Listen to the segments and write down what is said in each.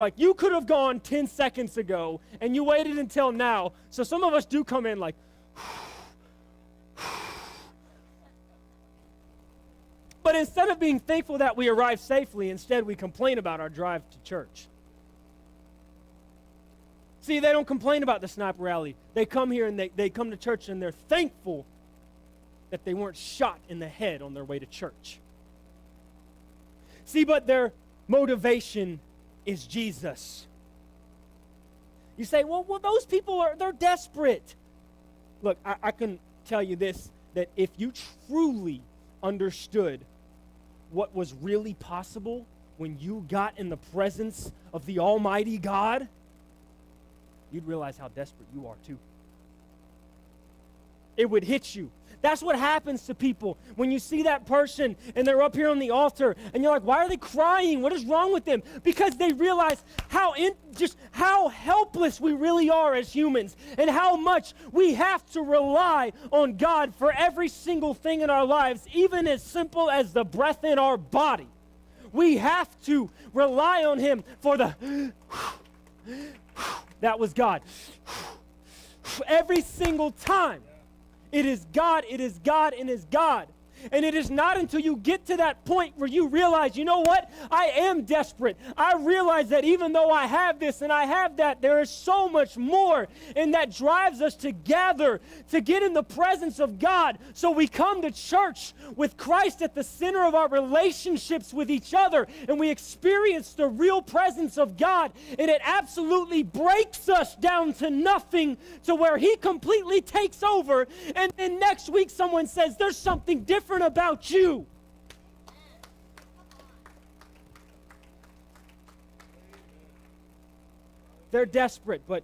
Like, you could have gone 10 seconds ago, and you waited until now. So some of us do come in like, but instead of being thankful that we arrived safely, instead we complain about our drive to church. See, they don't complain about the sniper rally. They come here and they come to church and they're thankful that they weren't shot in the head on their way to church. See, but their motivation is Jesus. You say, well, those people they're desperate. Look, I can tell you this, that if you truly understood what was really possible when you got in the presence of the Almighty God, you'd realize how desperate you are too. It would hit you. That's what happens to people when you see that person and they're up here on the altar and you're like, why are they crying? What is wrong with them? Because they realize how helpless we really are as humans and how much we have to rely on God for every single thing in our lives, even as simple as the breath in our body. We have to rely on Him for the that was God. Every single time. It is God, it is God, and it is God. And it is not until you get to that point where you realize, you know what? I am desperate. I realize that even though I have this and I have that, there is so much more. And that drives us to gather, to get in the presence of God. So we come to church with Christ at the center of our relationships with each other. And we experience the real presence of God. And it absolutely breaks us down to nothing, to where He completely takes over. And then next week someone says, there's something different about you. They're desperate, but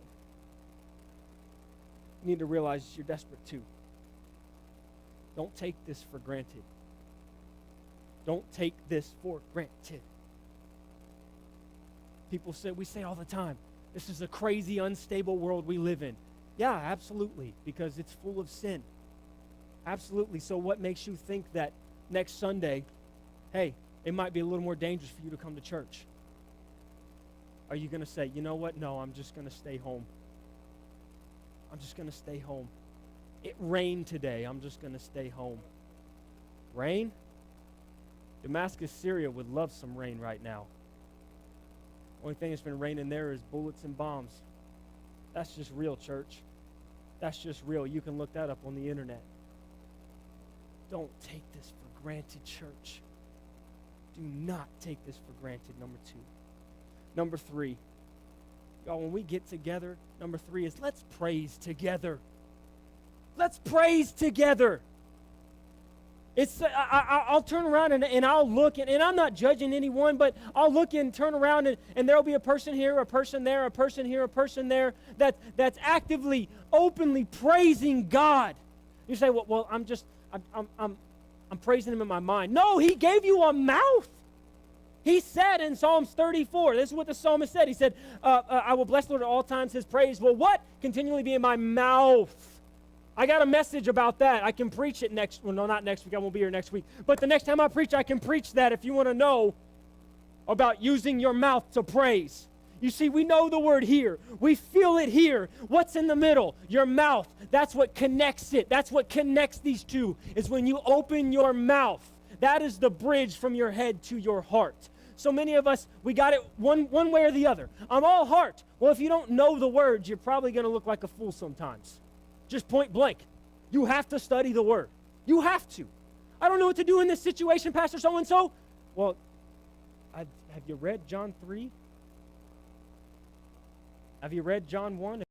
you need to realize you're desperate too. Don't take this for granted. Don't take this for granted. We say all the time, this is a crazy, unstable world we live in. Yeah, absolutely, because it's full of sin. Absolutely. So what makes you think that next Sunday, hey, it might be a little more dangerous for you to come to church? Are you going to say, you know what? No, I'm just going to stay home. I'm just going to stay home. It rained today. I'm just going to stay home. Rain? Damascus, Syria would love some rain right now. Only thing that's been raining there is bullets and bombs. That's just real, church. That's just real. You can look that up on the internet. Don't take this for granted, church. Do not take this for granted, number 2. Number 3. Y'all, when we get together, number 3 is let's praise together. Let's praise together. I'll turn around and I'll look, and I'm not judging anyone, but I'll look and turn around, and there'll be a person here, a person there, a person here, a person there that's actively, openly praising God. You say, well, I'm praising Him in my mind. No, He gave you a mouth. He said in Psalms 34, this is what the psalmist said. He said, I will bless the Lord at all times. His praise will what? Continually be in my mouth. I got a message about that. I can preach it not next week. I won't be here next week. But the next time I preach, I can preach that if you want to know about using your mouth to praise. You see, we know the word here. We feel it here. What's in the middle? Your mouth. That's what connects it. That's what connects these two, is when you open your mouth. That is the bridge from your head to your heart. So many of us, we got it one way or the other. I'm all heart. Well, if you don't know the words, you're probably going to look like a fool sometimes. Just point blank. You have to study the word. You have to. I don't know what to do in this situation, Pastor so-and-so. Well, have you read John 3? Have you read John 1?